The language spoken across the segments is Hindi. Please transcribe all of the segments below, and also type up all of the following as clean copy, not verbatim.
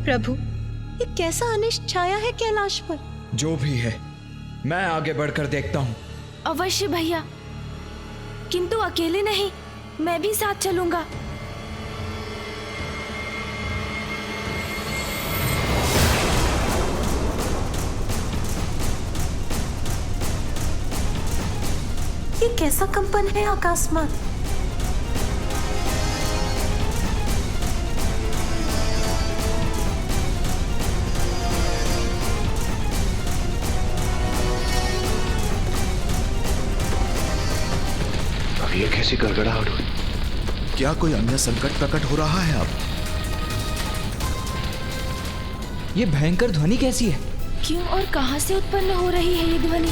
प्रभु, ये कैसा अनिष्ट छाया है कैलाश पर। जो भी है, मैं आगे बढ़कर देखता हूँ। अवश्य भैया, किंतु अकेले नहीं, मैं भी साथ चलूंगा। ये कैसा कंपन है आकाश में? अब ये कैसी गड़गड़ाहट हुई? क्या कोई अन्य संकट प्रकट हो रहा है अब? ये भयंकर ध्वनि कैसी है? क्यों और कहां से उत्पन्न हो रही है ये ध्वनि?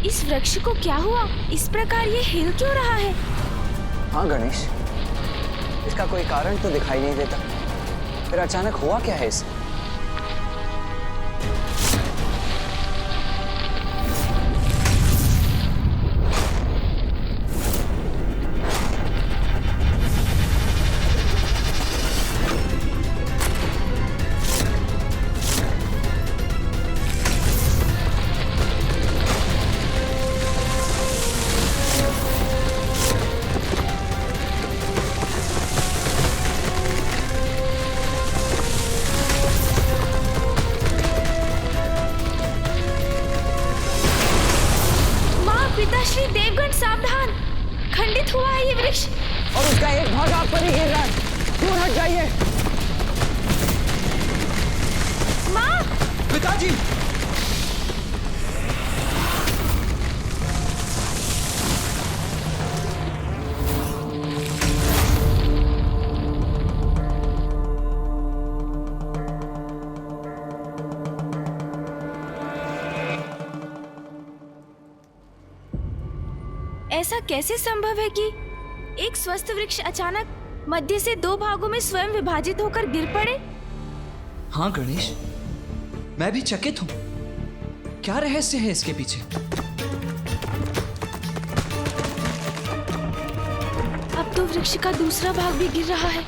इस वृक्ष को क्या हुआ? इस प्रकार ये हिल क्यों रहा है? हाँ गणेश, इसका कोई कारण तो दिखाई नहीं देता। फिर अचानक हुआ क्या है इसे? पिताश्री देवगण सावधान! खंडित हुआ है ये वृक्ष और उसका एक भाग आप पर ही गिर रहा है। दूर हट जाइए। माँ! पिताजी! ऐसा कैसे संभव है कि एक स्वस्थ वृक्ष अचानक मध्य से दो भागों में स्वयं विभाजित होकर गिर पड़े? हाँ गणेश, मैं भी चकित हूँ। क्या रहस्य है इसके पीछे? अब तो वृक्ष का दूसरा भाग भी गिर रहा है।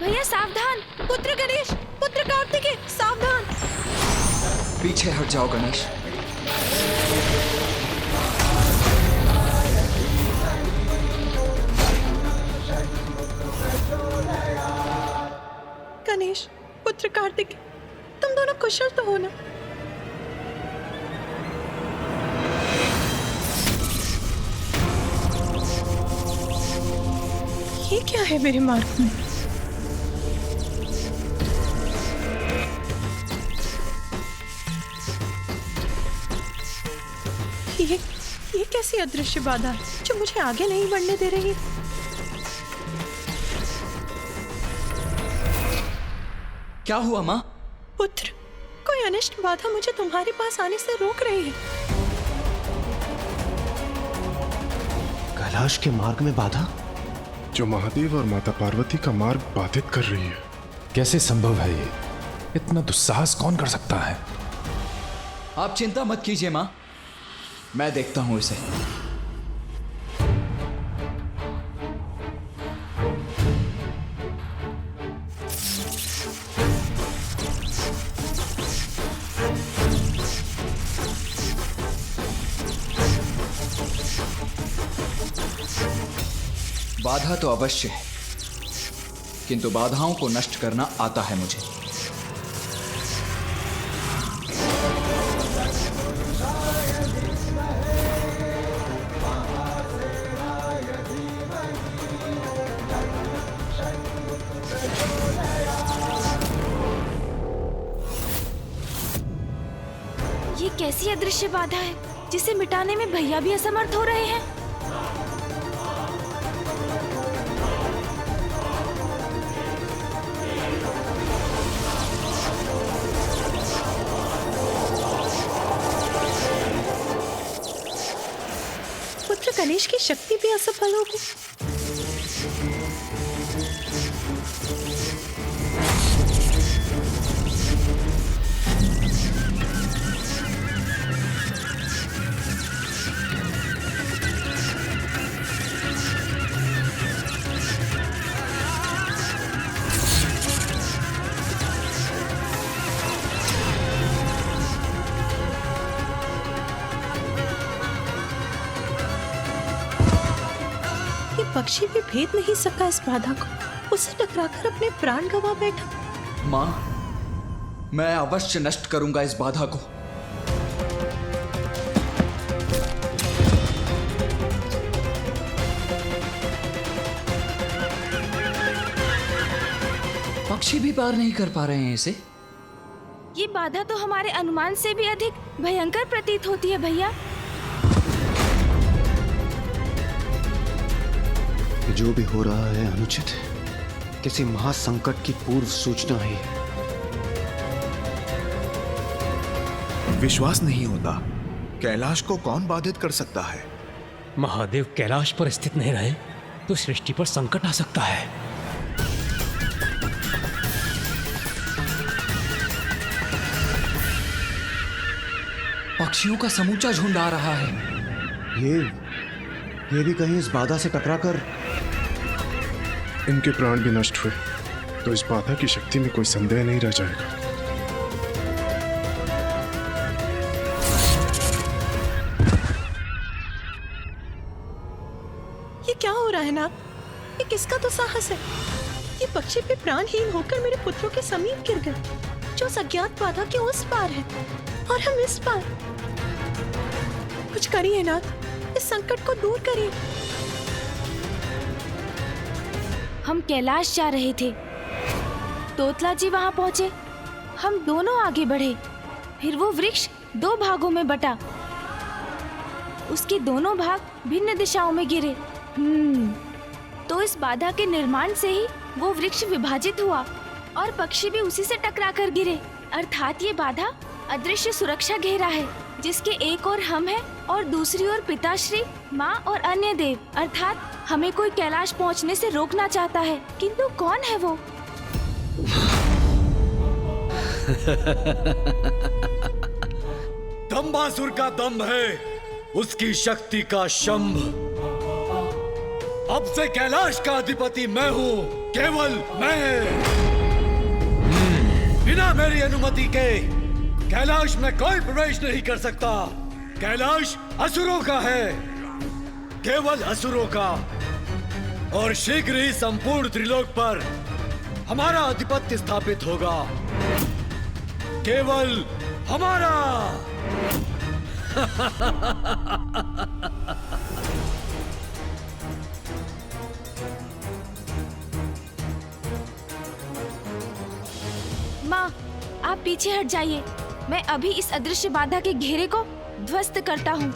भैया सावधान! पुत्र गणेश, पुत्र कार्तिकेय, सावधान! पीछे हट जाओ गणेश। गणेश, पुत्र कार्तिकेय, तुम दोनों कुशल तो हो ना? ये क्या है मेरे मार्ग में? ये कैसी अदृश्य बाधा है जो मुझे आगे नहीं बढ़ने दे रही? क्या हुआ माँ? पुत्र, कोई अनिष्ट बाधा मुझे तुम्हारे पास आने से रोक रही है। कैलाश के मार्ग में बाधा? जो महादेव और माता पार्वती का मार्ग बाधित कर रही है। कैसे संभव है ये? इतना दुस्साहस कौन कर सकता है? आप चिंता मत कीजिए माँ, मैं देखता हूँ इसे। बाधा तो अवश्य है, किंतु बाधाओं को नष्ट करना आता है मुझे। ये कैसी अदृश्य बाधा है जिसे मिटाने में भैया भी असमर्थ हो रहे हैं? पुत्र गणेश की शक्ति भी असफल हो गई। पक्षी भी भेद नहीं सका इस बाधा को। उससे टकराकर अपने प्राण गंवा बैठा। माँ, मैं अवश्य नष्ट करूंगा इस बाधा को। पक्षी भी पार नहीं कर पा रहे हैं इसे। ये बाधा तो हमारे अनुमान से भी अधिक भयंकर प्रतीत होती है भैया। जो भी हो रहा है अनुचित है, किसी महासंकट की पूर्व सूचना ही है। विश्वास नहीं होता, कैलाश को कौन बाधित कर सकता है? महादेव कैलाश पर स्थित नहीं रहे तो सृष्टि पर संकट आ सकता है। पक्षियों का समूचा झुंड आ रहा है। ये भी कहीं इस बाधा से टकराकर इनके प्राण भी नष्ट हुए तो इस बाधा की शक्ति में कोई संदेह नहीं रह जाएगा। ये क्या हो रहा है नाग? ये किसका तो साहस है? ये पक्षी भी प्राणहीन होकर मेरे पुत्रों के समीप गिर गए, जो अज्ञात बाधा के उस पार है और हम इस पार। कुछ करिए नाथ, इस संकट को दूर करिए। हम कैलाश जा रहे थे, तोतला जी वहां पहुंचे, हम दोनों आगे बढ़े, फिर वो वृक्ष दो भागों में बटा, उसके दोनों भाग भिन्न दिशाओं में गिरे। तो इस बाधा के निर्माण से ही वो वृक्ष विभाजित हुआ और पक्षी भी उसी से टकराकर गिरे। अर्थात ये बाधा अदृश्य सुरक्षा घेरा है, जिसके एक ओर हम हैं और दूसरी ओर पिताश्री, माँ और अन्य देव। अर्थात हमें कोई कैलाश पहुँचने से रोकना चाहता है, किंतु कौन है वो? दंबासुर का दंभ है, उसकी शक्ति का शंभ। अब से कैलाश का अधिपति मैं हूँ, केवल मैं। बिना मेरी अनुमति के कैलाश में कोई प्रवेश नहीं कर सकता। कैलाश असुरों का है, केवल असुरों का, और शीघ्र ही संपूर्ण त्रिलोक पर हमारा आधिपत्य स्थापित होगा, केवल हमारा। माँ, आप पीछे हट जाइए, मैं अभी इस अदृश्य बाधा के घेरे को ध्वस्त करता हूँ।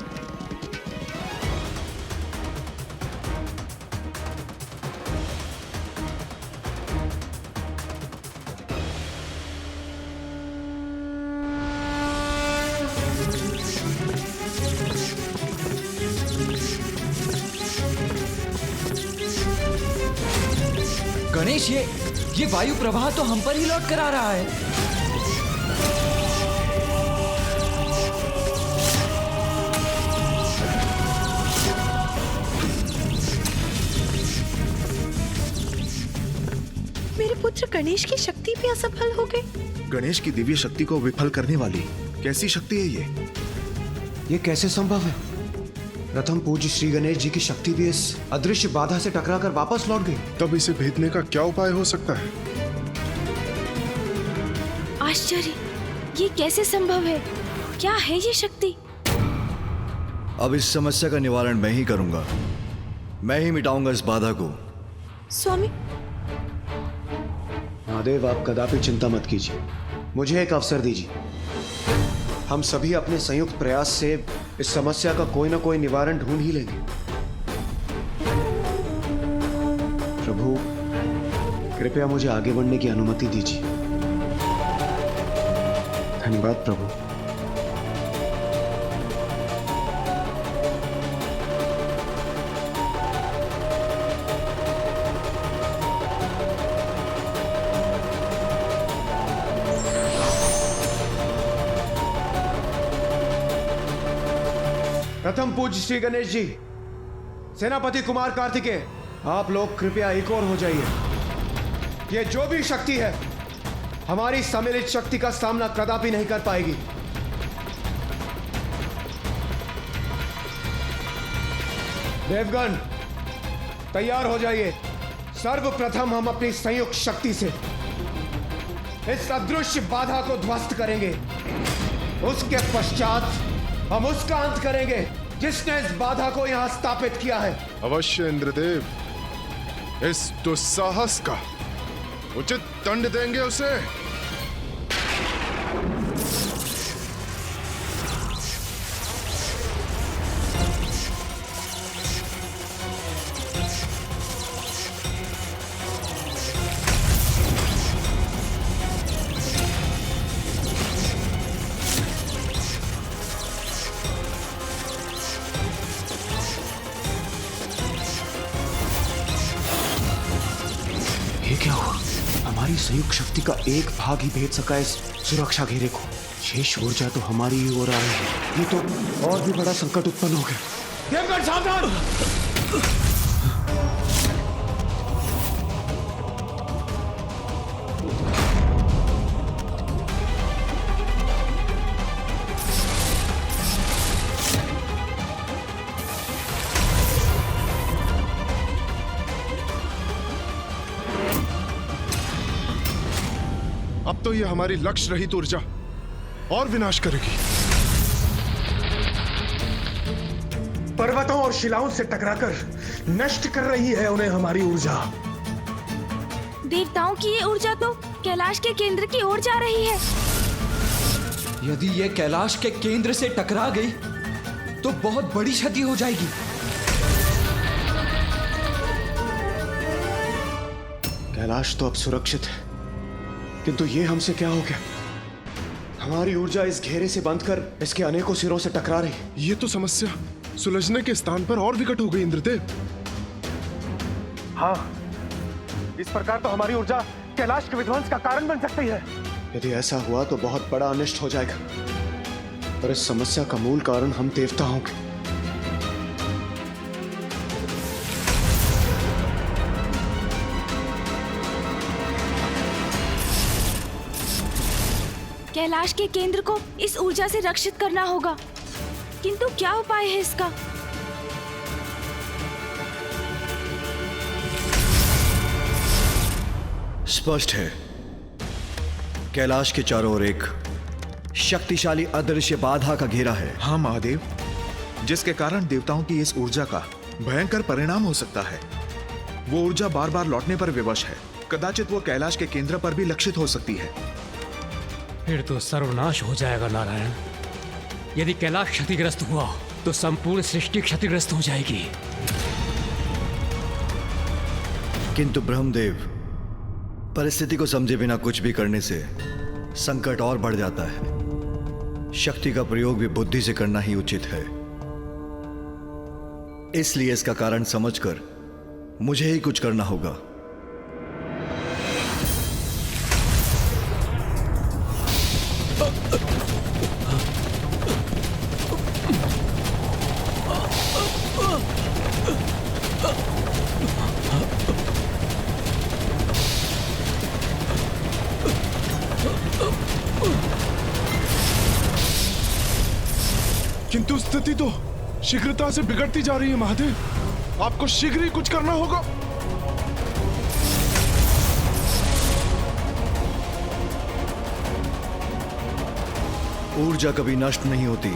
गणेश, ये वायु प्रवाह तो हम पर ही लौट कर आ रहा है। मेरे पुत्र गणेश की शक्ति भी असफल हो गई। गणेश की दिव्य शक्ति को विफल करने वाली कैसी शक्ति है ये कैसे संभव है? प्रथम पूज्य श्री गणेश जी की शक्ति भी इस अदृश्य बाधा से टकराकर वापस लौट गई। तब इसे भेदने का क्या उपाय हो सकता है? आश्चर्य, ये कैसे संभव है? क्या है ये शक्ति? अब इस समस्या का निवारण मैं ही करूंगा, मैं ही मिटाऊंगा इस बाधा को। स्वामी, महादेव, आप कदापि चिंता मत कीजिए, मुझे एक अवसर दीजिए। हम सभी अपने संयुक्त प्रयास से इस समस्या का कोई ना कोई निवारण ढूंढ ही लेंगे। प्रभु, कृपया मुझे आगे बढ़ने की अनुमति दीजिए। धन्यवाद प्रभु। प्रथम पूज्य श्री गणेश जी, सेनापति कुमार कार्तिकेय, आप लोग कृपया एक और हो जाइए। ये जो भी शक्ति है हमारी सम्मिलित शक्ति का सामना कदापि नहीं कर पाएगी। देवगण, तैयार हो जाइए। सर्वप्रथम हम अपनी संयुक्त शक्ति से इस अदृश्य बाधा को ध्वस्त करेंगे। उसके पश्चात हम उसका अंत करेंगे जिसने इस बाधा को यहां स्थापित किया है। अवश्य इंद्रदेव, इस दुस्साहस का उचित दंड देंगे उसे। ये क्या हुआ? हमारी संयुक्त शक्ति का एक भाग ही भेद सका इस सुरक्षा घेरे को। शेष ऊर्जा तो हमारी ही ओर आई है। ये तो और भी बड़ा संकट उत्पन्न हो गया। देवगढ़ सावधान! अब तो ये हमारी लक्ष्य रहित ऊर्जा और विनाश करेगी। पर्वतों और शिलाओं से टकराकर नष्ट कर रही है उन्हें हमारी ऊर्जा। देवताओं की ये ऊर्जा तो कैलाश के केंद्र की ओर जा रही है। यदि ये कैलाश के केंद्र से टकरा गई तो बहुत बड़ी क्षति हो जाएगी। कैलाश तो अब सुरक्षित है, किंतु ये हमसे क्या हो गया? हमारी ऊर्जा इस घेरे से बंधकर इसके अनेकों सिरों से टकरा रही। ये तो समस्या सुलझने के स्थान पर और विकट हो गई इंद्रदेव। हाँ, इस प्रकार तो हमारी ऊर्जा कैलाश के विध्वंस का कारण बन सकती है। यदि ऐसा हुआ तो बहुत बड़ा अनिष्ट हो जाएगा, पर इस समस्या का मूल कारण हम देवता होंगे। कैलाश के केंद्र को इस ऊर्जा से रक्षित करना होगा, किंतु क्या उपाय है इसका? स्पष्ट है, कैलाश के चारों ओर एक शक्तिशाली अदृश्य बाधा का घेरा है। हाँ महादेव, जिसके कारण देवताओं की इस ऊर्जा का भयंकर परिणाम हो सकता है। वो ऊर्जा बार बार लौटने पर विवश है। कदाचित वो कैलाश के केंद्र पर भी लक्षित हो सकती है। फिर तो सर्वनाश हो जाएगा नारायण। यदि कैलाश क्षतिग्रस्त हुआ तो संपूर्ण सृष्टि क्षतिग्रस्त हो जाएगी। किंतु ब्रह्मदेव, परिस्थिति को समझे बिना कुछ भी करने से संकट और बढ़ जाता है। शक्ति का प्रयोग भी बुद्धि से करना ही उचित है। इसलिए इसका कारण समझकर मुझे ही कुछ करना होगा। किंतु स्थिति तो शीघ्रता से बिगड़ती जा रही है महादेव। आपको शीघ्र ही कुछ करना होगा। ऊर्जा कभी नष्ट नहीं होती।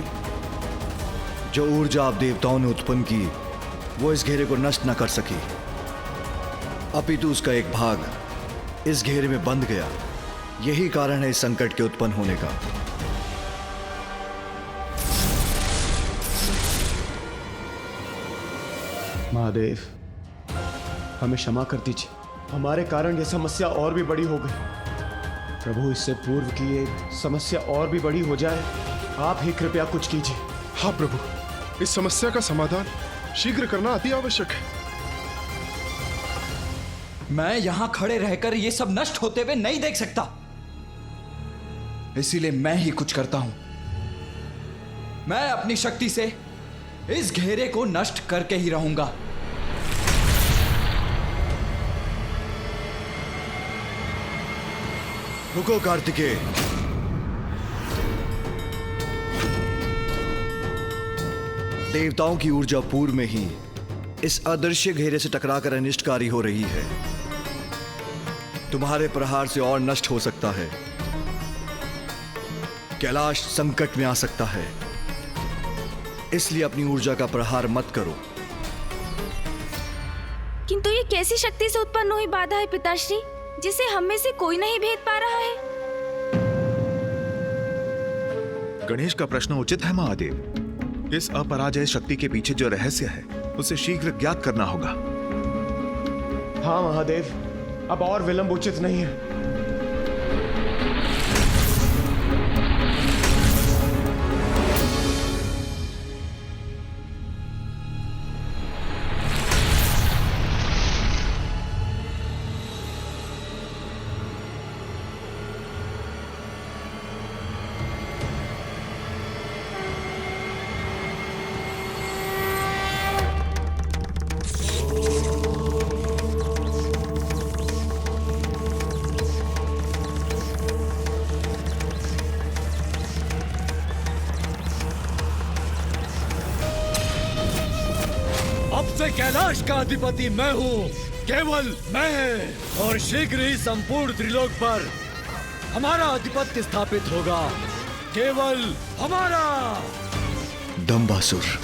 जो ऊर्जा आप देवताओं ने उत्पन्न की वो इस घेरे को नष्ट न कर सकी, अपितु उसका एक भाग इस घेरे में बंध गया। यही कारण है इस संकट के उत्पन्न होने का। महादेव, हमें क्षमा कर दीजिए। हमारे कारण यह समस्या और भी बड़ी हो गई। प्रभु, इससे पूर्व की ये समस्या और भी बड़ी हो जाए, आप ही कृपया कुछ कीजिए। हाँ प्रभु, इस समस्या का समाधान शीघ्र करना अति आवश्यक है। मैं यहां खड़े रहकर ये सब नष्ट होते हुए नहीं देख सकता, इसीलिए मैं ही कुछ करता हूं। मैं अपनी शक्ति से इस घेरे को नष्ट करके ही रहूंगा। रुको कार्तिकेय, देवताओं की ऊर्जा पूर्व में ही इस अदृश्य घेरे से टकराकर अनिष्टकारी हो रही है। तुम्हारे प्रहार से और नष्ट हो सकता है। कैलाश संकट में आ सकता है, इसलिए अपनी ऊर्जा का प्रहार मत करो। किंतु ये कैसी शक्ति से उत्पन्न हुई बाधा है पिताश्री, जिसे हम में से कोई नहीं भेद पा रहा है? गणेश का प्रश्न उचित है महादेव। इस अपराजय शक्ति के पीछे जो रहस्य है उसे शीघ्र ज्ञात करना होगा। हाँ महादेव, अब और विलंब उचित नहीं है। अब से कैलाश का अधिपति मैं हूँ, केवल मैं, और शीघ्र ही संपूर्ण त्रिलोक पर हमारा अधिपत्य स्थापित होगा, केवल हमारा। दंबासुर,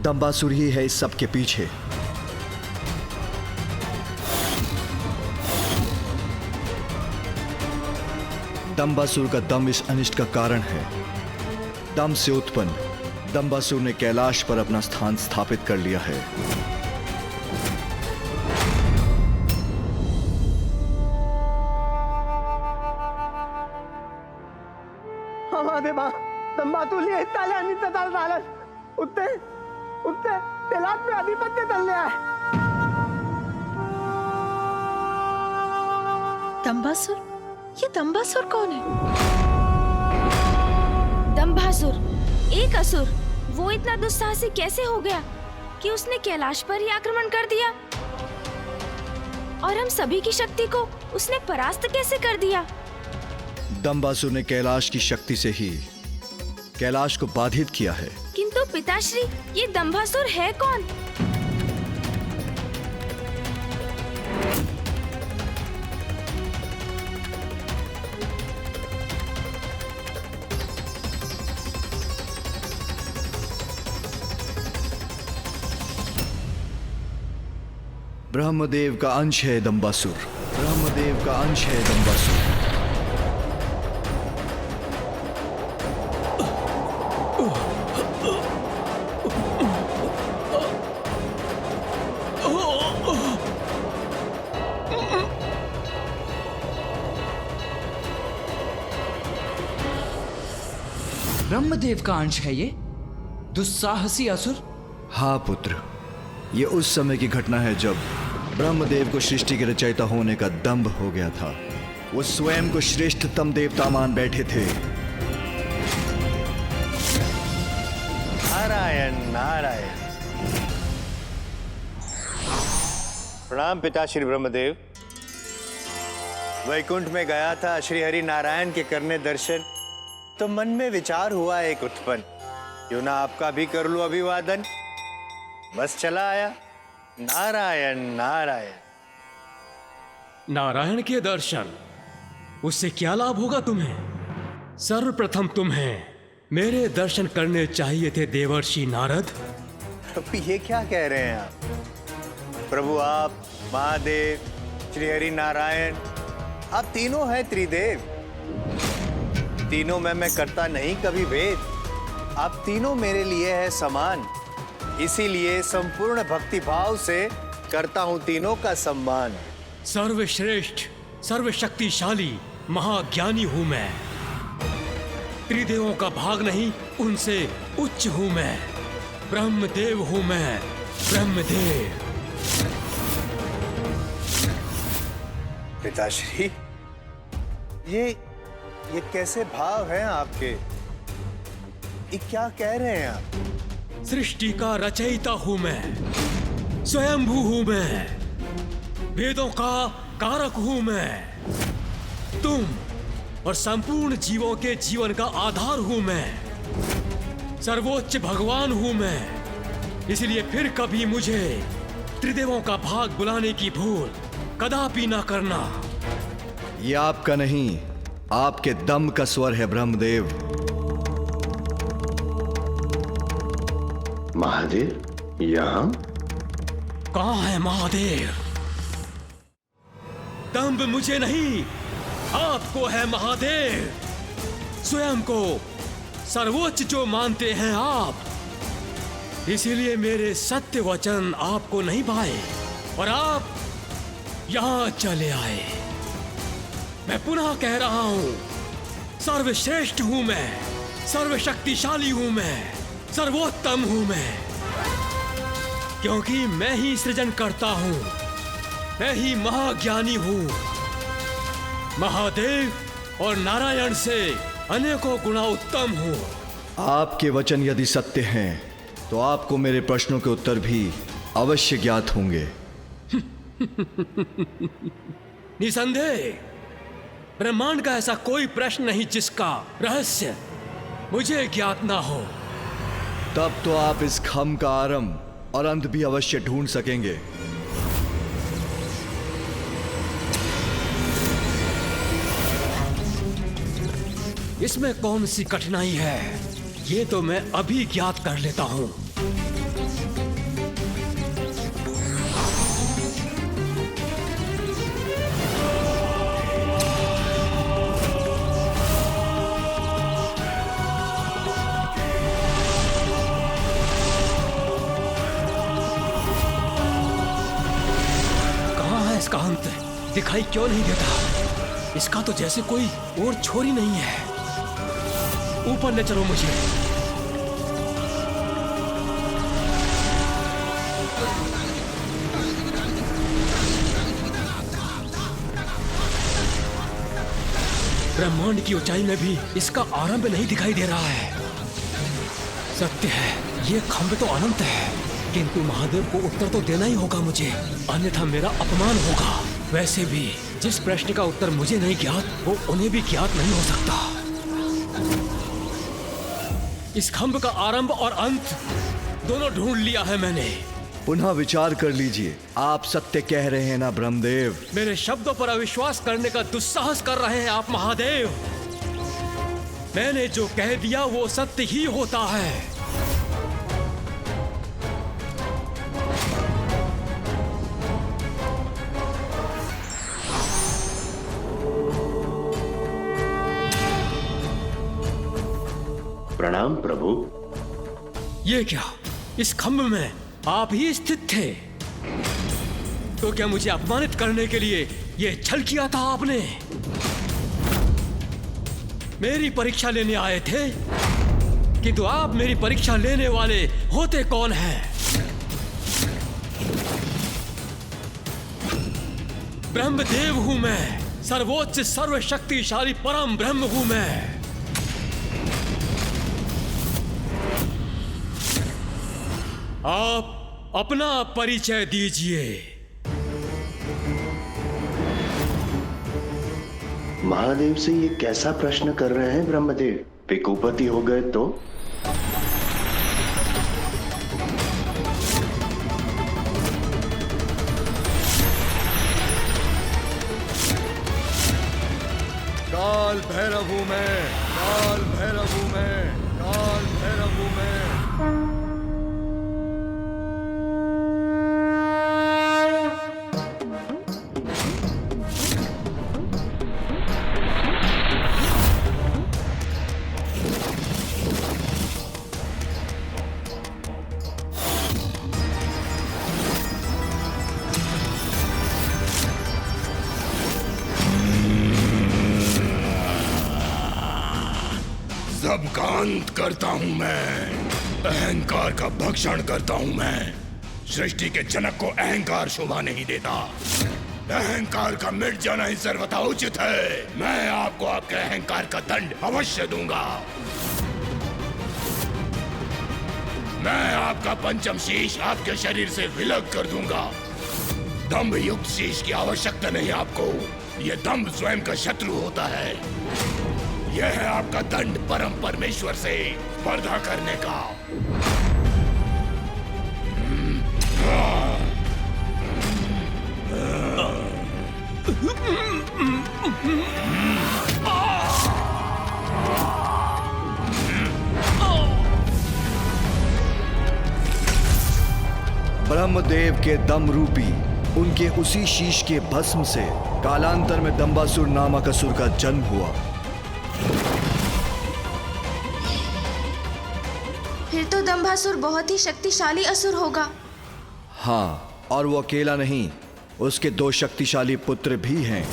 दंबासुर ही है इस सब के पीछे। दंबासुर का दम इस अनिष्ट का कारण है। दम से उत्पन्न दंबासुर ने कैलाश पर अपना स्थान स्थापित कर लिया है। महादेवा, दंबातुली इत्ताले आणि तदाल झालं उत्ते उत्ते तेलात में अधिपत्य तल्ले आहे। दंबासुर? ये दंबासुर कौन है? दंभासुर, एक असुर। वो इतना दुस्साहसी कैसे हो गया कि उसने कैलाश पर ही आक्रमण कर दिया? और हम सभी की शक्ति को उसने परास्त कैसे कर दिया? दंबासुर ने कैलाश की शक्ति से ही कैलाश को बाधित किया है। किंतु पिताश्री, ये दंभासुर है कौन? ब्रह्मदेव का अंश है दंबासुर। ब्रह्मदेव का अंश है दंबासुर। ब्रह्मदेव का अंश है ये दुस्साहसी असुर? हाँ पुत्र, ये उस समय की घटना है जब ब्रह्मदेव को सृष्टि के रचयिता होने का दंभ हो गया था। वो स्वयं को श्रेष्ठतम देवता मान बैठे थे। नारायण नारायण। प्रणाम पिता श्री ब्रह्मदेव। वैकुंठ में गया था श्री हरि नारायण के करने दर्शन, तो मन में विचार हुआ एक उत्पन्न, क्यों ना आपका भी कर लूं अभिवादन। बस चला आया। नारायण नारायण। नारायण के दर्शन, उससे क्या लाभ होगा तुम्हें? सर्वप्रथम तुम्हें मेरे दर्शन करने चाहिए थे देवर्षि नारद। प्रभु ये क्या कह रहे हैं आप? प्रभु आप, महादेव, श्री हरि नारायण, आप तीनों हैं त्रिदेव। तीनों में मैं करता नहीं कभी भेद। आप तीनों मेरे लिए है समान, इसीलिए संपूर्ण भक्ति भाव से करता हूं तीनों का सम्मान। सर्वश्रेष्ठ, सर्वशक्तिशाली, महाज्ञानी हूं मैं। त्रिदेवों का भाग नहीं, उनसे उच्च हूं मैं। ब्रह्मदेव हूं मैं, ब्रह्मदेव। पिताश्री, ये कैसे भाव हैं आपके? ये क्या कह रहे हैं आप? सृष्टि का रचयिता हूं मैं, स्वयंभू हूं मैं, वेदों का कारक हूं मैं, तुम और संपूर्ण जीवों के जीवन का आधार हूं मैं, सर्वोच्च भगवान हूं मैं। इसलिए फिर कभी मुझे त्रिदेवों का भाग बुलाने की भूल कदापि ना करना। ये आपका नहीं, आपके दम का स्वर है ब्रह्मदेव। महादेव यहाँ? कहाँ है महादेव? दम्भ मुझे नहीं, आपको है महादेव। स्वयं को सर्वोच्च जो मानते हैं आप, इसीलिए मेरे सत्य वचन आपको नहीं भाए और आप यहां चले आए। मैं पुनः कह रहा हूं, सर्वश्रेष्ठ हूं मैं, सर्वशक्तिशाली हूं मैं, सर्वोत्तम हूं मैं, क्योंकि मैं ही सृजन करता हूं, मैं ही महाज्ञानी हूं। महादेव और नारायण से अनेकों गुना उत्तम हूं। आपके वचन यदि सत्य हैं, तो आपको मेरे प्रश्नों के उत्तर भी अवश्य ज्ञात होंगे। निसंदेह ब्रह्मांड का ऐसा कोई प्रश्न नहीं जिसका रहस्य मुझे ज्ञात ना हो। तब तो आप इस खम का आरंभ और अंत भी अवश्य ढूंढ सकेंगे। इसमें कौन सी कठिनाई है, ये तो मैं अभी ज्ञात कर लेता हूं। कहां है इसका अंत? दिखाई क्यों नहीं देता? इसका तो जैसे कोई और छोर ही नहीं है। ऊपर ले चलो मुझे। ब्रह्मांड की ऊंचाई में भी इसका आरंभ नहीं दिखाई दे रहा है। सत्य है, ये खंभ तो अनंत है, किंतु महादेव को उत्तर तो देना ही होगा मुझे, अन्यथा मेरा अपमान होगा। वैसे भी जिस प्रश्न का उत्तर मुझे नहीं ज्ञात, वो उन्हें भी ज्ञात नहीं हो सकता। इस खंभ का आरंभ और अंत दोनों ढूंढ लिया है मैंने। पुनः विचार कर लीजिए, आप सत्य कह रहे हैं ना ब्रह्मदेव? मेरे शब्दों पर अविश्वास करने का दुस्साहस कर रहे हैं आप महादेव। मैंने जो कह दिया वो सत्य ही होता है। प्रणाम प्रभु। ये क्या, इस खंभ में आप ही स्थित थे? तो क्या मुझे अपमानित करने के लिए ये छल किया था आपने? मेरी परीक्षा लेने आए थे, किंतु आप मेरी परीक्षा लेने वाले होते कौन हैं? ब्रह्मदेव हूं मैं, सर्वोच्च सर्वशक्तिशाली परम ब्रह्म हूं मैं। आप अपना परिचय दीजिए। महादेव से ये कैसा प्रश्न कर रहे हैं ब्रह्मदेव? वे कुपति हो गए तो? काल भैरव हूं मैं, काल भैरव हूं मैं, काल भैरव हूं मैं। सबका अंत करता हूं मैं, अहंकार का भक्षण करता हूं मैं। सृष्टि के जनक को अहंकार शोभा नहीं देता। अहंकार का मिट जाना ही सर्वथा उचित है। मैं आपको आपके अहंकार का दंड अवश्य दूंगा। मैं आपका पंचम शीश आपके शरीर से विलग कर दूंगा। दम्भ युक्त शीश की आवश्यकता नहीं आपको। यह दम्भ स्वयं का शत्रु होता है। यह है आपका दंड परम परमेश्वर से स्पर्धा करने का। ब्रह्मदेव के दम रूपी उनके उसी शीश के भस्म से कालांतर में दंबासुर नामक असुर का जन्म हुआ। फिर तो दंभासुर बहुत ही शक्तिशाली असुर होगा। हाँ, और वो अकेला नहीं, उसके 2 शक्तिशाली पुत्र भी हैं।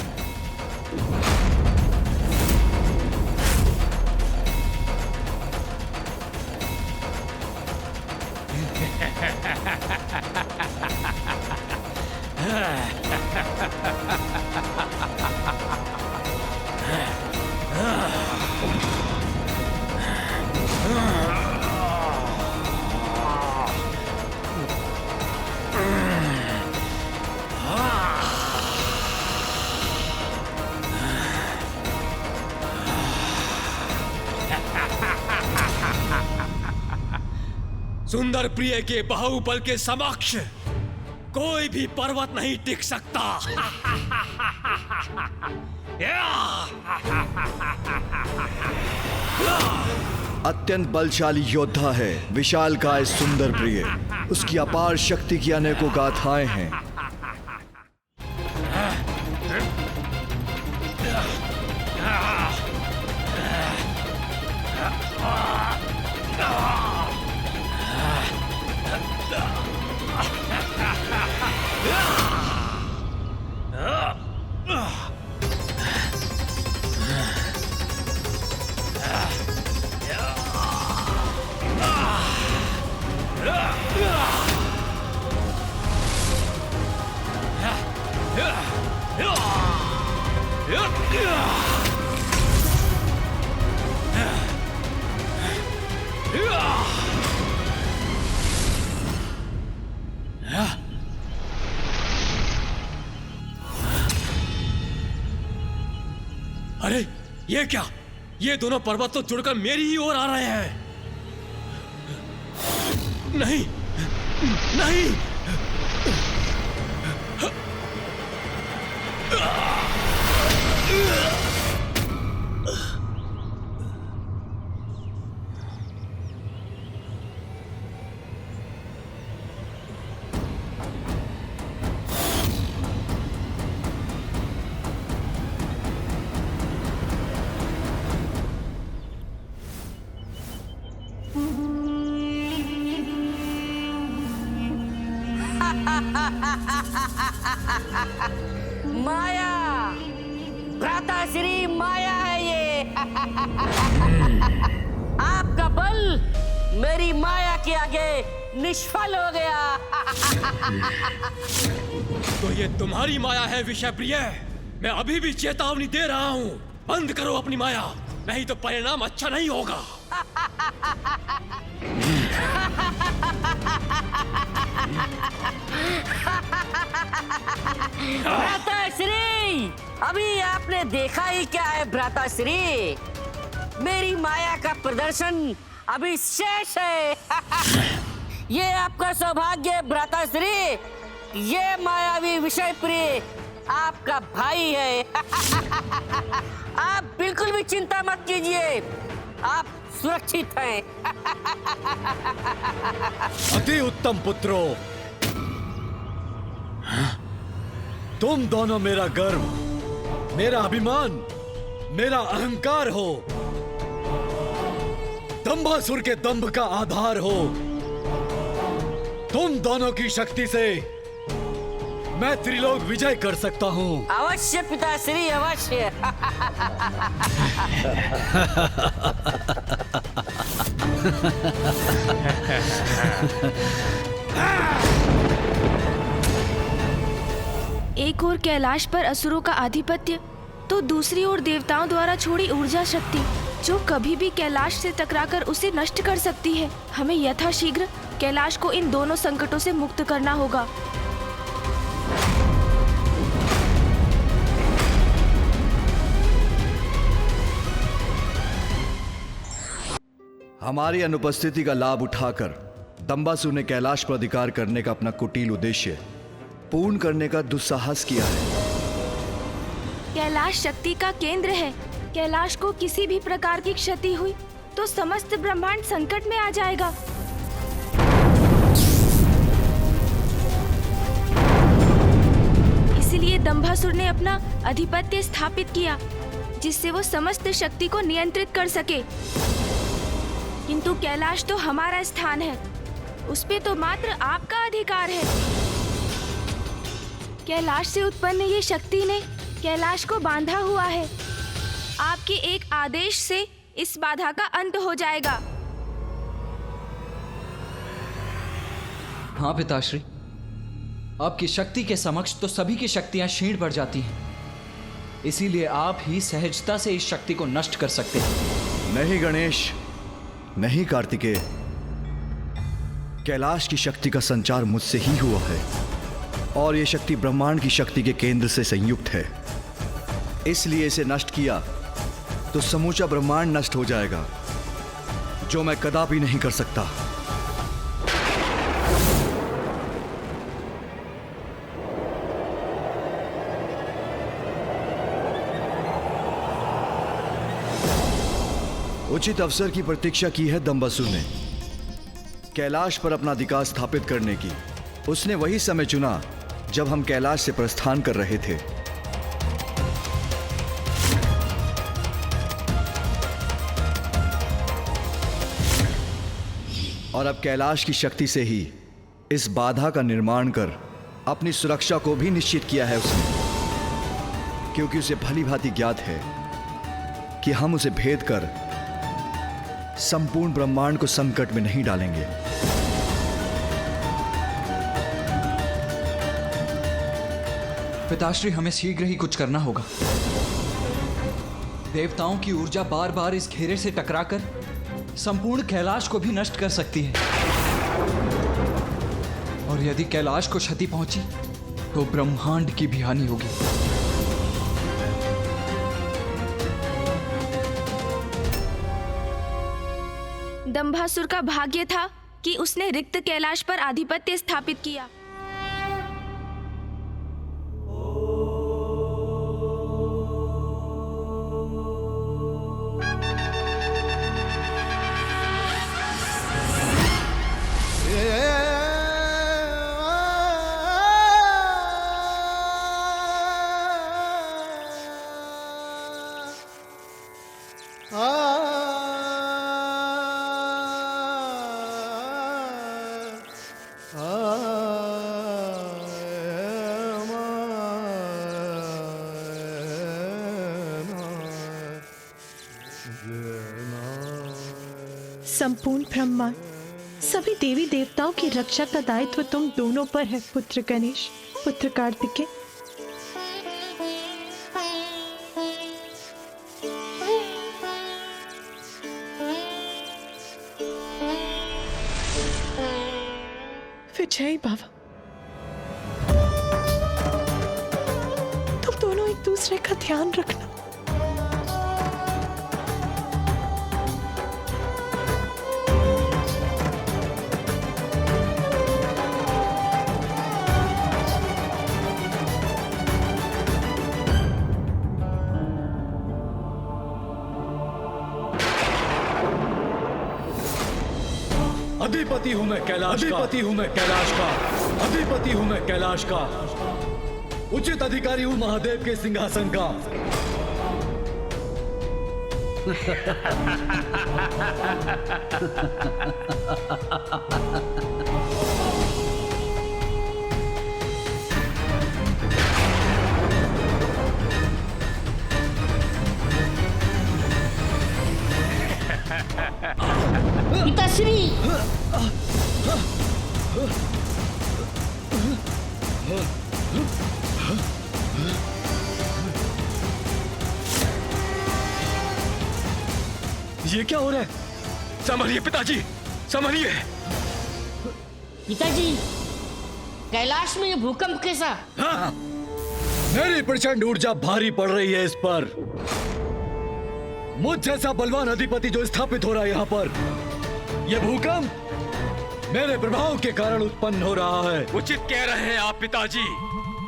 सुंदर प्रिय के बाहुबल के समक्ष कोई भी पर्वत नहीं टिक सकता। अत्यंत बलशाली योद्धा है विशालकाय सुंदर प्रिय। उसकी अपार शक्ति की अनेकों गाथाएं हैं। अरे ये क्या? ये दोनों पर्वत तो जुड़कर मेरी ही ओर आ रहे हैं। नहीं नहीं, माया, भ्राताश्री माया है ये। आपका बल मेरी माया के आगे निष्फल हो गया। तो ये तुम्हारी माया है विषय प्रिय। मैं अभी भी चेतावनी दे रहा हूँ, बंद करो अपनी माया, नहीं तो परिणाम अच्छा नहीं होगा। भ्राताश्री, अभी आपने देखा ही क्या है भ्राताश्री? मेरी माया का प्रदर्शन अभी शेष है। ये आपका सौभाग्य है भ्राताश्री। ये मायावी विषय प्रिय आपका भाई है। आप बिल्कुल भी चिंता मत कीजिए, आप सुरक्षित हैं। अति उत्तम पुत्रों, तुम दोनों मेरा गर्व, मेरा अभिमान, मेरा अहंकार हो, दंभासुर के दंभ का आधार हो। तुम दोनों की शक्ति से मैं त्रिलोक विजय कर सकता हूँ। अवश्य पिताश्री, अवश्य। एक ओर कैलाश पर असुरों का आधिपत्य, तो दूसरी ओर देवताओं द्वारा छोड़ी ऊर्जा शक्ति। जो कभी भी कैलाश से टकराकर उसे नष्ट कर सकती है। हमें यथाशीघ्र कैलाश को इन दोनों संकटों से मुक्त करना होगा। हमारी अनुपस्थिति का लाभ उठाकर दंबासुर ने कैलाश पर अधिकार करने का अपना कुटिल उद्देश्य पूर्ण करने का दुस्साहस किया है। कैलाश शक्ति का केंद्र है। कैलाश को किसी भी प्रकार की क्षति हुई तो समस्त ब्रह्मांड संकट में आ जाएगा। इसलिए दंभासुर ने अपना आधिपत्य स्थापित किया, जिससे वो समस्त शक्ति को नियंत्रित कर सके। किंतु कैलाश तो हमारा स्थान है, उस पे तो मात्र आपका अधिकार है। कैलाश से उत्पन्न ये शक्ति ने कैलाश को बांधा हुआ है। आपके एक आदेश से इस बाधा का अंत हो जाएगा। हाँ पिताश्री, आपकी शक्ति के समक्ष तो सभी की शक्तियां क्षीण पड़ जाती हैं। इसीलिए आप ही सहजता से इस शक्ति को नष्ट कर सकते हैं। नहीं गणेश, नहीं कार्तिकेय, कैलाश की शक्ति का संचार मुझसे ही हुआ है और यह शक्ति ब्रह्मांड की शक्ति के केंद्र से संयुक्त है। इसलिए इसे नष्ट किया तो समूचा ब्रह्मांड नष्ट हो जाएगा, जो मैं कदापि नहीं कर सकता। उचित अवसर की प्रतीक्षा की है दंबासुर ने कैलाश पर अपना अधिकार स्थापित करने की। उसने वही समय चुना जब हम कैलाश से प्रस्थान कर रहे थे। और अब कैलाश की शक्ति से ही इस बाधा का निर्माण कर अपनी सुरक्षा को भी निश्चित किया है उसने, क्योंकि उसे भली भांति ज्ञात है कि हम उसे भेद कर संपूर्ण ब्रह्मांड को संकट में नहीं डालेंगे। पिताश्री, हमें शीघ्र ही कुछ करना होगा। देवताओं की ऊर्जा बार बार इस घेरे से टकराकर संपूर्ण कैलाश को भी नष्ट कर सकती है, और यदि कैलाश को क्षति पहुंची तो ब्रह्मांड की भी हानि होगी। दंभासुर का भाग्य था कि उसने रिक्त कैलाश पर आधिपत्य स्थापित किया। संपूर्ण ब्रह्मांड, सभी देवी देवताओं की रक्षा का दायित्व तुम दोनों पर है, पुत्र गणेश, पुत्र कार्तिकेय। विजय बाबा, तुम दोनों एक दूसरे का ध्यान रखना। अधिपति हूं मैं कैलाश का, अधिपति हूं मैं कैलाश का, अधिपति हूं मैं कैलाश का, उचित अधिकारी हूं महादेव के सिंहासन का। पिताश्री, ये क्या हो रहा है? संभलिए पिताजी, संभलिए। पिताजी, कैलाश में ये भूकंप कैसा? हाँ, मेरी प्रचंड ऊर्जा भारी पड़ रही है इस पर। मुझ जैसा बलवान अधिपति जो स्थापित हो रहा है यहाँ पर, यह भूकंप मेरे प्रभाव के कारण उत्पन्न हो रहा है। उचित कह रहे हैं आप पिताजी,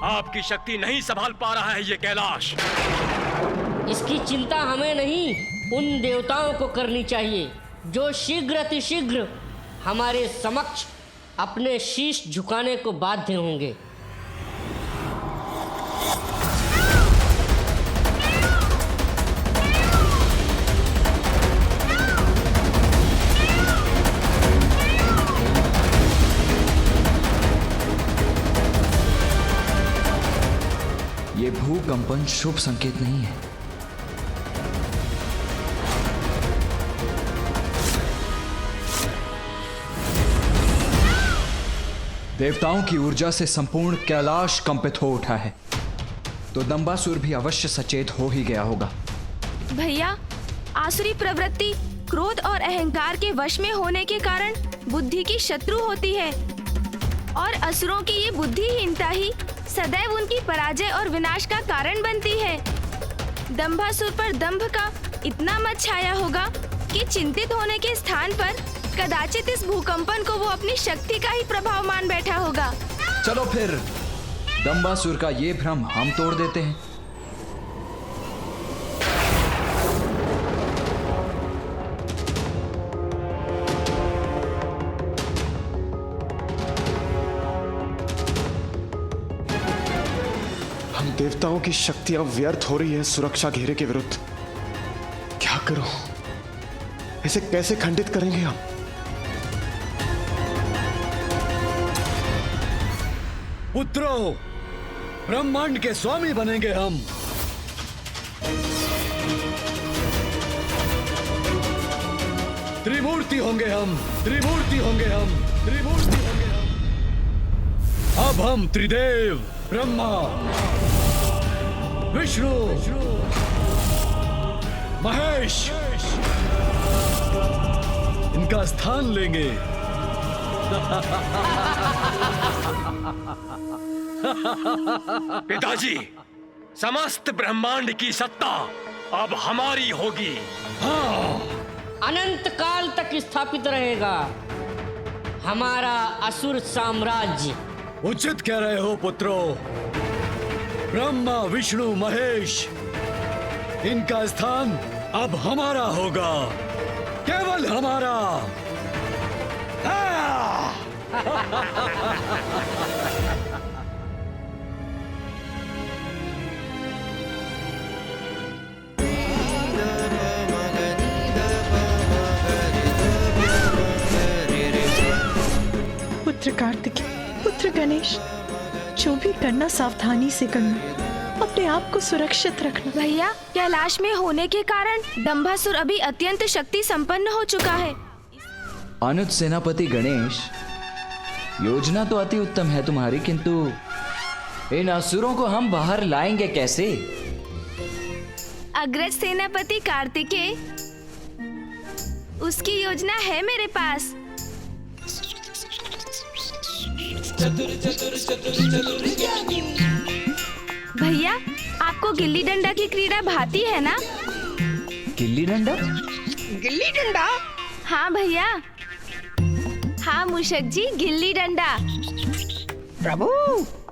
आपकी शक्ति नहीं संभाल पा रहा है ये कैलाश। इसकी चिंता हमें नहीं, उन देवताओं को करनी चाहिए जो शीघ्र अतिशीघ्र हमारे समक्ष अपने शीश झुकाने को बाध्य होंगे। ये भूकंपन शुभ संकेत नहीं है। देवताओं की ऊर्जा से संपूर्ण कैलाश कंपित हो उठा है, तो दंबासुर भी अवश्य सचेत हो ही गया होगा। भैया, आसुरी प्रवृत्ति क्रोध और अहंकार के वश में होने के कारण बुद्धि की शत्रु होती है, और असुरों की ये बुद्धिहीनता ही सदैव उनकी पराजय और विनाश का कारण बनती है। दंभासुर पर दंभ का इतना मत छाया होगा कि चिंतित होने के स्थान पर कदाचित इस भूकंपन को वो अपनी शक्ति का ही प्रभाव मान बैठा होगा। चलो फिर दंबासुर का ये भ्रम हम तोड़ देते हैं। हम देवताओं की शक्तियां व्यर्थ हो रही है सुरक्षा घेरे के विरुद्ध। क्या करूं? इसे कैसे खंडित करेंगे हम? पुत्रों, ब्रह्मांड के स्वामी बनेंगे हम। त्रिमूर्ति होंगे हम, त्रिमूर्ति होंगे हम, त्रिमूर्ति होंगे हम। अब हम त्रिदेव ब्रह्मा, विष्णु, महेश इनका स्थान लेंगे। पिताजी, समस्त ब्रह्मांड की सत्ता अब हमारी होगी। हाँ, अनंत काल तक स्थापित रहेगा हमारा असुर साम्राज्य। उचित कह रहे हो पुत्रों। ब्रह्मा, विष्णु, महेश इनका स्थान अब हमारा होगा, केवल हमारा। पुत्र कार्तिकेय, पुत्र गणेश, जो भी करना सावधानी से करना, अपने आप को सुरक्षित रखना। भैया, कैलाश में होने के कारण दंभासुर अभी अत्यंत शक्ति संपन्न हो चुका है। अनुज सेनापति गणेश, योजना तो अति उत्तम है तुम्हारी, किंतु इन असुरों को हम बाहर लाएंगे कैसे? अग्रज सेनापति कार्तिकेय, उसकी योजना है मेरे पास। भैया, आपको गिल्ली डंडा की क्रीड़ा भाती है ना? गिल्ली डंडा? गिल्ली डंडा? हाँ भैया, हाँ मूषक जी, गिल्ली डंडा। प्रभु,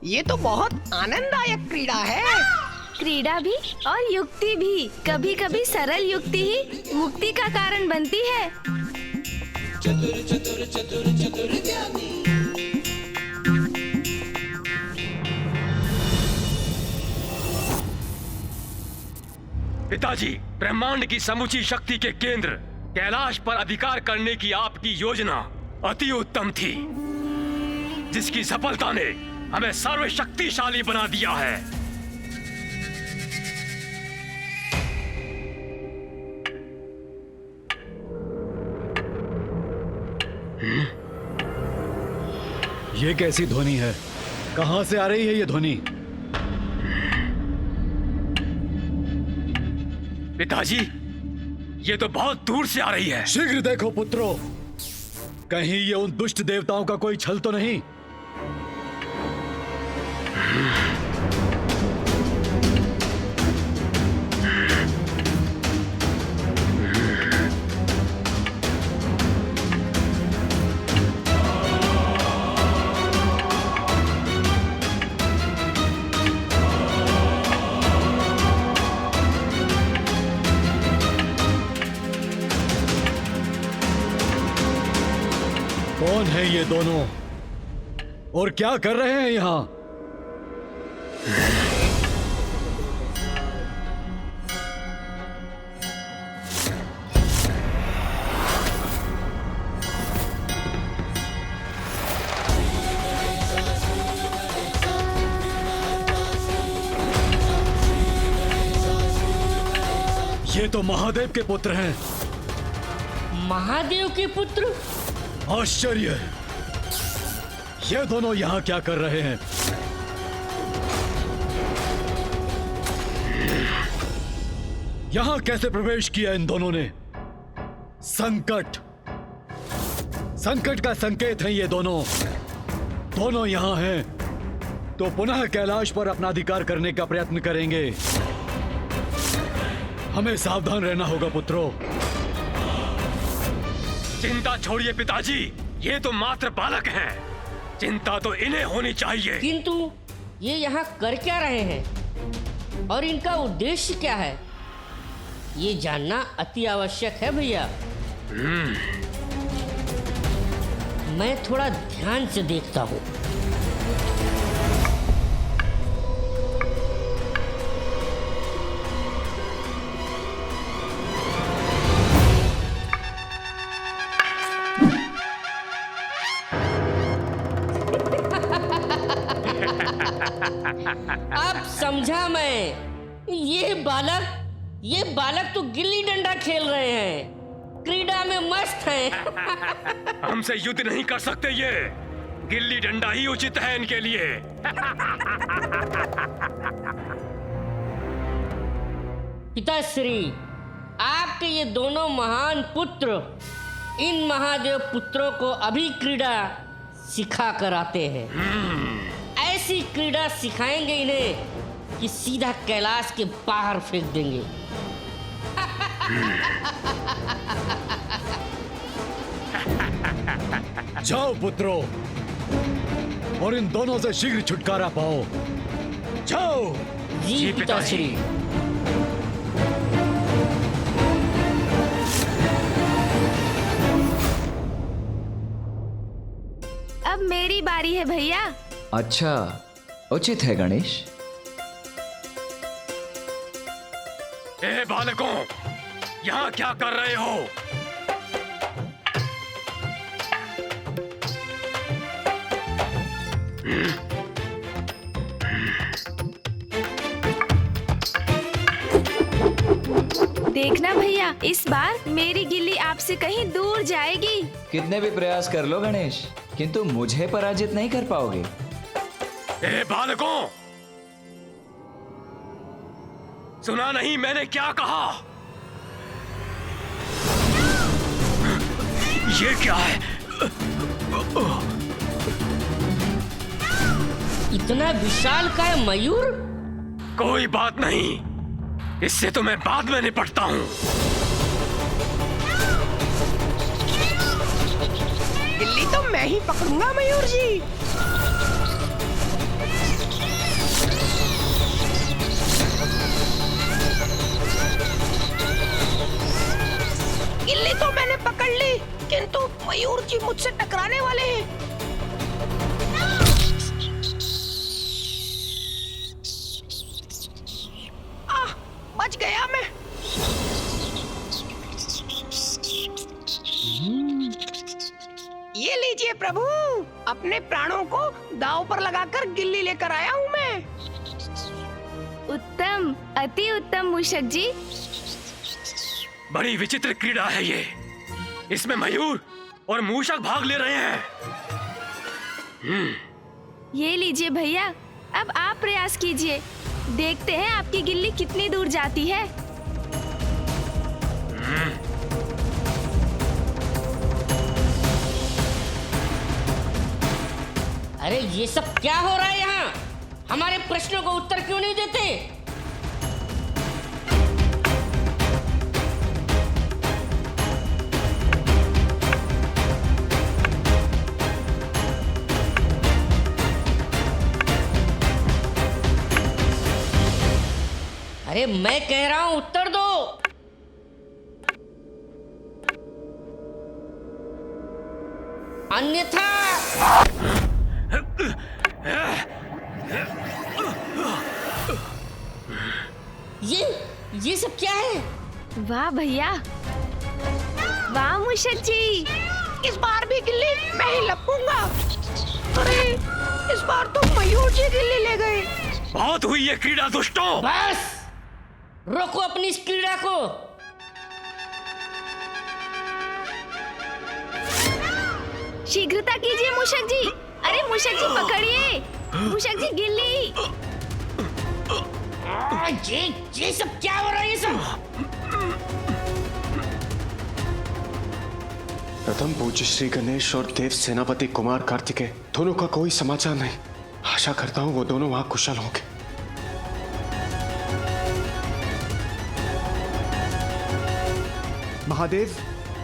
ये तो बहुत आनंददायक क्रीड़ा है। क्रीड़ा भी और युक्ति भी। कभी कभी सरल युक्ति ही मुक्ति का कारण बनती है। चतुर चतुर चतुर चतुर ज्ञानी। पिताजी, ब्रह्मांड की समूची शक्ति के केंद्र कैलाश पर अधिकार करने की आपकी योजना अति उत्तम थी, जिसकी सफलता ने हमें सर्वशक्तिशाली बना दिया है। ये कैसी ध्वनि है? कहां से आ रही है ये ध्वनि? पिताजी, ये तो बहुत दूर से आ रही है। शीघ्र देखो पुत्रों, कहीं ये उन दुष्ट देवताओं का कोई छल तो नहीं। कौन है ये दोनों और क्या कर रहे हैं यहां? ये तो महादेव के पुत्र हैं। महादेव के पुत्र? आश्चर्य, ये दोनों यहाँ क्या कर रहे हैं? यहाँ कैसे प्रवेश किया इन दोनों ने? संकट, संकट का संकेत है ये दोनों। दोनों यहाँ हैं तो पुनः कैलाश पर अपना अधिकार करने का प्रयत्न करेंगे। हमें सावधान रहना होगा पुत्रों। चिंता छोड़िए पिताजी, ये तो मात्र बालक हैं। चिंता तो इन्हें होनी चाहिए। किंतु ये यहाँ कर क्या रहे हैं और इनका उद्देश्य क्या है, ये जानना अति आवश्यक है भैया। मैं थोड़ा ध्यान से देखता हूँ। अब समझा मैं, ये बालक तो गिल्ली डंडा खेल रहे हैं, क्रीड़ा में मस्त हैं। हमसे युद्ध नहीं कर सकते ये, गिल्ली डंडा ही उचित है इनके लिए। पिताश्री, आपके ये दोनों महान पुत्र इन महादेव पुत्रों को अभी क्रीड़ा सिखा कर आते हैं। ऐसी क्रीड़ा सिखाएंगे इन्हें कि सीधा कैलाश के बाहर फेंक देंगे। जाओ पुत्रों और इन दोनों से शीघ्र छुटकारा पाओ। जाओ। जी पिताश्री। अब मेरी बारी है भैया। अच्छा, उचित है गणेश। ए बालकों, यहाँ क्या कर रहे हो? देखना भैया, इस बार मेरी गिल्ली आपसे कहीं दूर जाएगी। कितने भी प्रयास कर लो गणेश, किंतु मुझे पराजित नहीं कर पाओगे। ए बालकों, सुना नहीं मैंने क्या कहा? ये क्या है? इतना विशाल का है मयूर? कोई बात नहीं, इससे तो मैं बाद में निपटता हूँ। गिल्ली तो मैं ही पकड़ूंगा मयूर जी। गिल्ली तो मैंने पकड़ ली, किंतु मयूर जी मुझसे टकराने वाले हैं। बच गया मैं। ये लीजिए प्रभु, अपने प्राणों को दांव पर लगाकर गिल्ली लेकर आया हूँ मैं। उत्तम, अति उत्तम मूषक जी। बड़ी विचित्र क्रीड़ा है ये, इसमें मयूर और मूषक भाग ले रहे हैं। ये लीजिए भैया, अब आप प्रयास कीजिए, देखते हैं आपकी गिल्ली कितनी दूर जाती है। अरे ये सब क्या हो रहा है यहाँ? हमारे प्रश्नों को उत्तर क्यों नहीं देते? अरे मैं कह रहा हूं उत्तर दो। अन्यथा ये सब क्या है? वाह भैया, वाह मूषक जी, इस बार भी गिल्ली मैं ही लपूंगा। अरे इस बार तो मयूर जी गिल्ली ले गए। बहुत हुई ये क्रीड़ा दुष्टों। बस रोको अपनी इस क्रीड़ा को। शीघ्रता कीजिए मूषक जी। अरे मूषक जी पकड़िए, मूषक जी गिल्ली। ये सब क्या हो रहा है? ये सब प्रथम पूज्य श्री गणेश और देव सेनापति कुमार कार्तिकेय दोनों का कोई समाचार नहीं। आशा करता हूं वो दोनों वहां कुशल होंगे। महादेव,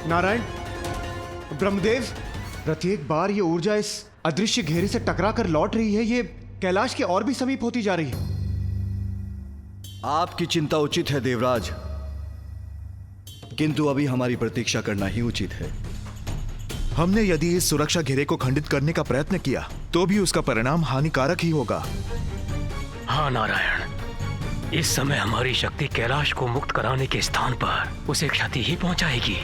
नारायण, ब्रह्मदेव, प्रत्येक बार ये ऊर्जा इस अदृश्य घेरे से टकरा कर लौट रही है। ये कैलाश के और भी समीप होती जा रही है। आपकी चिंता उचित है देवराज, किंतु अभी हमारी प्रतीक्षा करना ही उचित है। हमने यदि इस सुरक्षा घेरे को खंडित करने का प्रयत्न किया तो भी उसका परिणाम हानिकारक ही होगा। हाँ नारायण, इस समय हमारी शक्ति कैलाश को मुक्त कराने के स्थान पर उसे क्षति ही पहुंचाएगी।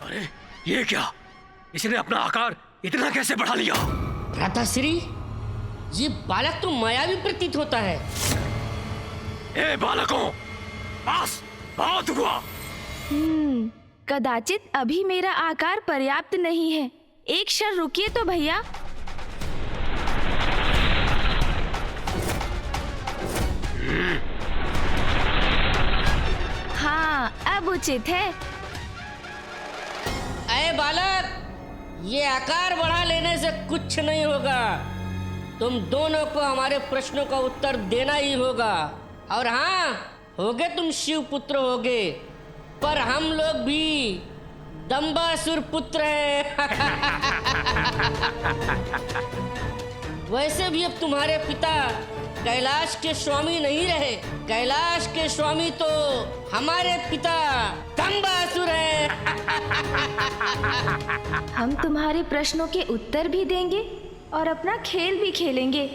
अरे ये क्या? इसने अपना आकार इतना कैसे बढ़ा लिया? भ्राताश्री, ये बालक तो मायावी प्रतीत होता है। ए बालकों, बस बहुत हुआ। कदाचित अभी मेरा आकार पर्याप्त नहीं है। एक क्षण रुकिए तो भैया। हाँ, अब उचित है। अरे बालक, ये आकार बढ़ा लेने से कुछ नहीं होगा। तुम दोनों को हमारे प्रश्नों का उत्तर देना ही होगा। और हाँ, होगे तुम शिव पुत्र होगे, पर हम लोग भी दंबासुर पुत्र हैं। वैसे भी अब तुम्हारे पिता कैलाश के स्वामी नहीं रहे। कैलाश के स्वामी तो हमारे पिता दंबासुर हैं। हम तुम्हारे प्रश्नों के उत्तर भी देंगे और अपना खेल भी खेलेंगे।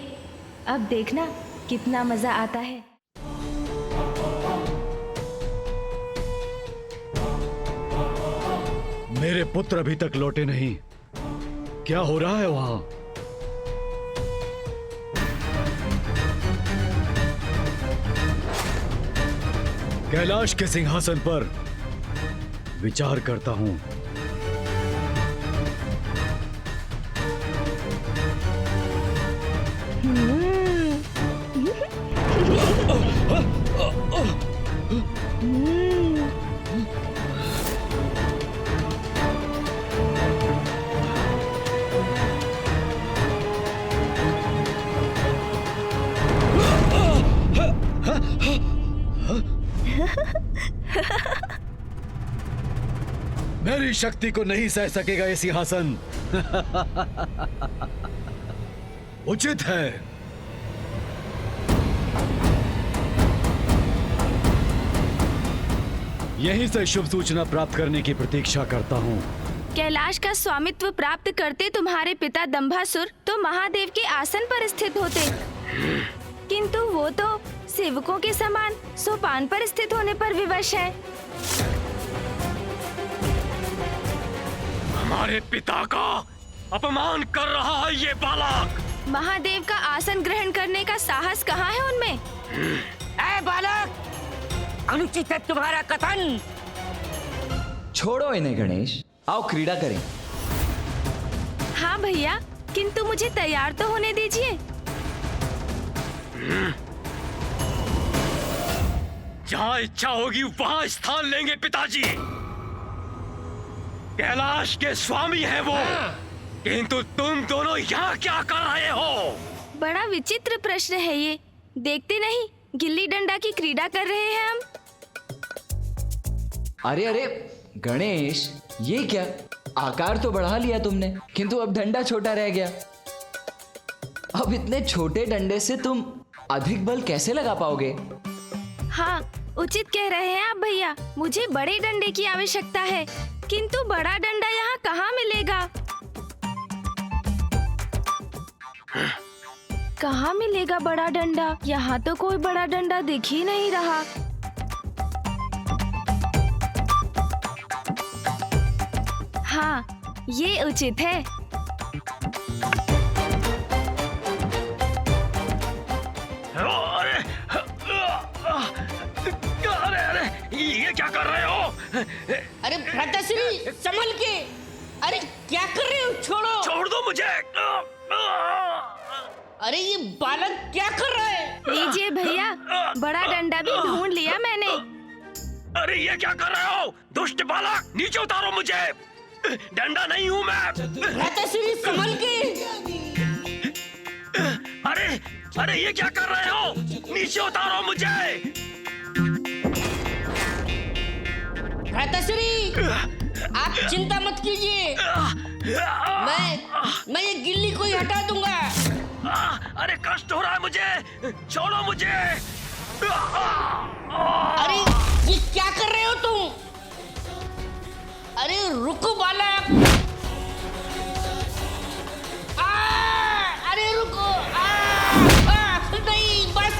अब देखना कितना मजा आता है। मेरे पुत्र अभी तक लौटे नहीं। क्या हो रहा है वहां? कैलाश के सिंहासन पर विचार करता हूं। मेरी शक्ति को नहीं सह सकेगा ये सिंहासन। उचित है। यहीं से शुभ सूचना प्राप्त करने की प्रतीक्षा करता हूँ। कैलाश का स्वामित्व प्राप्त करते तुम्हारे पिता दंभासुर तो महादेव के आसन पर स्थित होते, किंतु वो तो सेवकों के समान सोपान पर स्थित होने पर विवश है। हमारे पिता का अपमान कर रहा है ये बालक। महादेव का आसन ग्रहण करने का साहस कहाँ है उनमें? ऐ बालक, अनुचित है तुम्हारा कथन। छोड़ो इन्हें गणेश, आओ क्रीड़ा करें। हाँ भैया, किंतु मुझे तैयार तो होने दीजिए। जहाँ इच्छा होगी वहाँ स्थान लेंगे पिताजी। कैलाश के स्वामी हैं वो, किंतु तुम दोनों यहाँ क्या कर रहे हो? बड़ा विचित्र प्रश्न है ये। देखते नहीं गिल्ली डंडा की क्रीड़ा कर रहे हैं हम। अरे अरे गणेश, ये क्या? आकार तो बढ़ा लिया तुमने, किंतु अब डंडा छोटा रह गया। अब इतने छोटे डंडे से तुम अधिक बल कैसे लगा पाओगे? हाँ, उचित कह रहे हैं आप भैया। मुझे बड़े डंडे की आवश्यकता है, किंतु बड़ा डंडा यहाँ कहाँ मिलेगा? कहाँ मिलेगा बड़ा डंडा? यहाँ तो कोई बड़ा डंडा दिख ही नहीं रहा। हाँ, ये उचित है। अरे ये क्या कर रहे हो? अरे भ्राताश्री, संभल के। अरे क्या कर रहे हो? छोड़ो। छोड़ दो मुझे। अरे ये बालक क्या कर रहा है? लीजिए भैया, बड़ा डंडा भी ढूंढ लिया मैंने। अरे ये क्या कर रहे हो? दुष्ट बालक, नीचे उतारो मुझे। डंडा नहीं हूँ मैं। भ्राताश्री, संभल के। अरे ये क्या कर रहे हो? नीचे उतारो मुझे। भ्राताश्री, आप चिंता मत कीजिए। मैं ये गिल्ली को ही हटा दूंगा। अरे कष्ट हो रहा है मुझे, छोड़ो मुझे। अरे ये क्या कर रहे हो तुम? अरे रुको बालक। अरे रुको। नहीं, बस।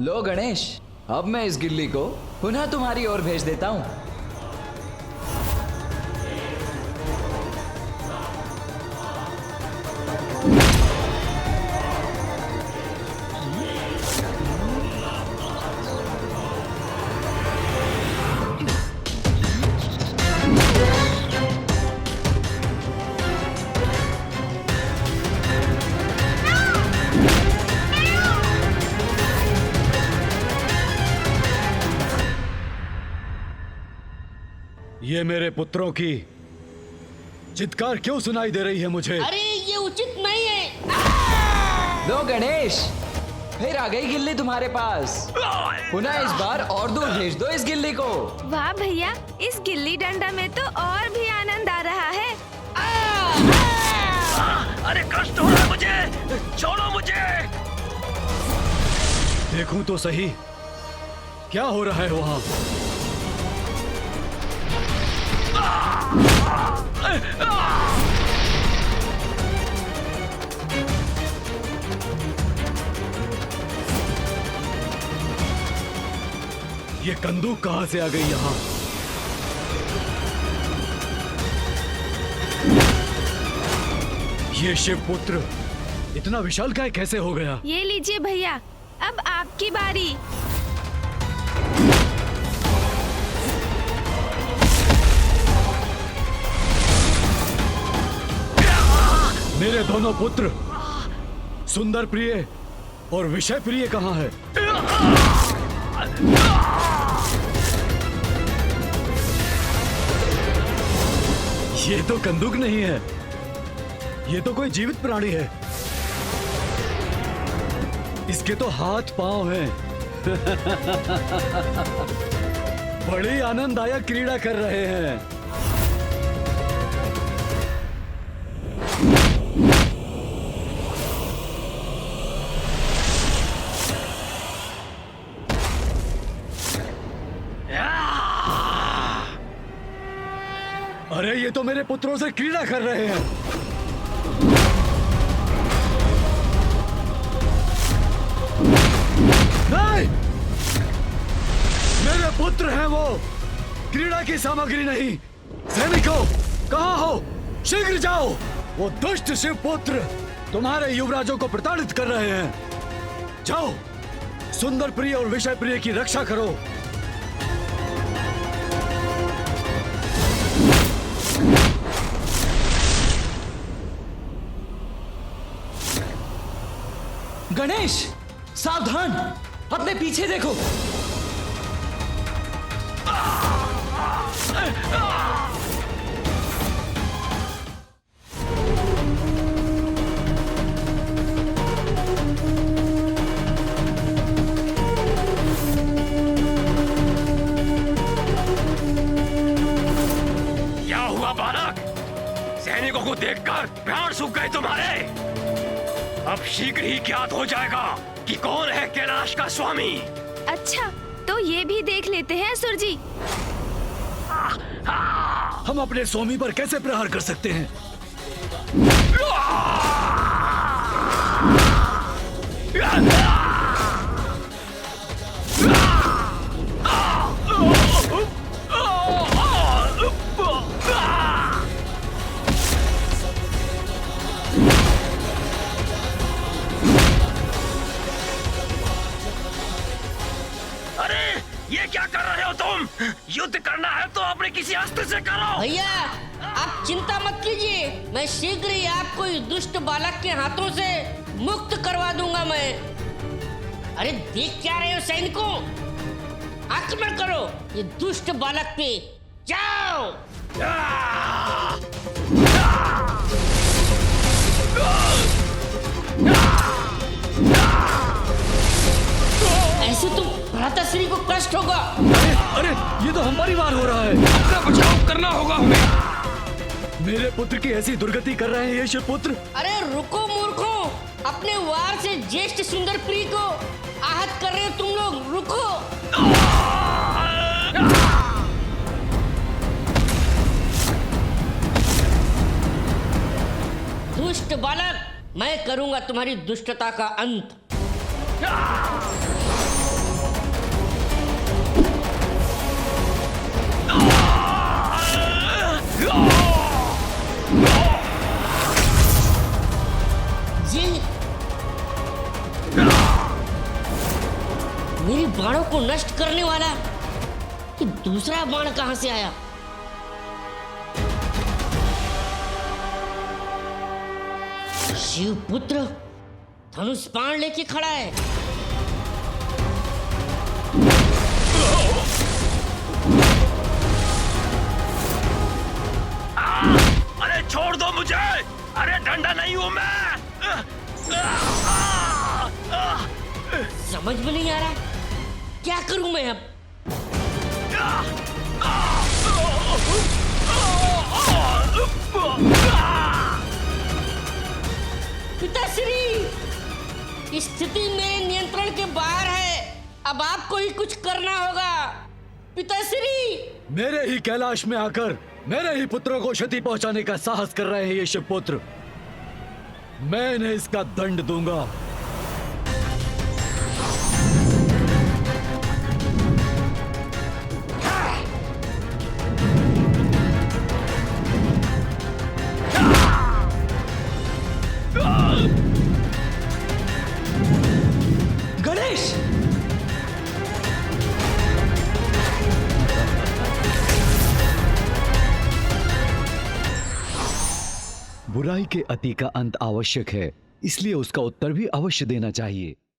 लो गणेश, अब मैं इस गिल्ली को पुनः तुम्हारी ओर भेज देता हूँ। ये मेरे पुत्रों की चित्कार क्यों सुनाई दे रही है मुझे? अरे ये उचित नहीं है। लो गणेश, फिर आ गई गिल्ली तुम्हारे पास। पुनः इस बार और दूर भेज दो इस गिल्ली को। वाह भैया, इस गिल्ली डंडा में तो और भी आनंद आ रहा है। अरे कष्ट हो रहा है मुझे, छोड़ो मुझे। देखूं तो सही क्या हो रहा है वहाँ। ये कंदूक कहां से आ गई यहाँ? ये शिवपुत्र इतना विशालकाय कैसे हो गया? ये लीजिए भैया, अब आपकी बारी। मेरे दोनों पुत्र सुंदर प्रिय और विषय प्रिय कहाँ है? ये तो कंदूक नहीं है, ये तो कोई जीवित प्राणी है। इसके तो हाथ पांव हैं। बड़ी आनंददायक क्रीड़ा कर रहे हैं। अरे ये तो मेरे पुत्रों से क्रीड़ा कर रहे हैं। नहीं, मेरे पुत्र हैं वो, क्रीड़ा की सामग्री नहीं। सैनिकों, कहाँ हो? शीघ्र जाओ। वो दुष्ट शिवपुत्र तुम्हारे युवराजों को प्रताड़ित कर रहे हैं। जाओ, सुंदर प्रिय और विषय प्रिय की रक्षा करो। गणेश सावधान, अपने पीछे देखो। क्या हुआ बालक? सैनिकों को देखकर प्राण सूख गए तुम्हारे। अब शीघ्र ही ज्ञात हो जाएगा कि कौन है कैलाश का स्वामी। अच्छा, तो ये भी देख लेते हैं असुर जी। हम अपने स्वामी पर कैसे प्रहार कर सकते हैं? ये क्या कर रहे हो तुम? युद्ध करना है तो अपने किसी अस्त्र से करो। भैया आप चिंता मत कीजिए, मैं शीघ्र ही आपको इस दुष्ट बालक के हाथों से मुक्त करवा दूंगा मैं। अरे देख क्या रहे हो सैनिकों, आक्रमण करो ये दुष्ट बालक पे, जाओ। ऐसे तो भ्राताश्री को कष्ट होगा। अरे ये तो हमारी बार हो रहा है, अपना बचाव करना होगा हमें। मेरे पुत्र की ऐसी दुर्गति कर रहे हैं ये शिवपुत्र। अरे रुको मूर्खों, अपने वार से ज्येष्ठ सुंदर प्रिय को आहत कर रहे हो तुम लोग, रुको। दुष्ट बालक, मैं करूंगा तुम्हारी दुष्टता का अंत। मेरी बाणों को नष्ट करने वाला ये दूसरा बाण कहां से आया? शिवपुत्र धनुष बाण लेके खड़ा है। अरे छोड़ दो मुझे, अरे डंडा नहीं हूं मैं। समझ में नहीं आ रहा क्या करूं मैं अब। पिताश्री, स्थिति मेरे नियंत्रण के बाहर है, अब आपको ही कुछ करना होगा। पिताश्री, मेरे ही कैलाश में आकर मेरे ही पुत्रों को क्षति पहुंचाने का साहस कर रहे हैं ये शिवपुत्र, मैं इन्हें इसका दंड दूंगा। गणेश! बुराई के अति का अंत आवश्यक है, इसलिए उसका उत्तर भी अवश्य देना चाहिए।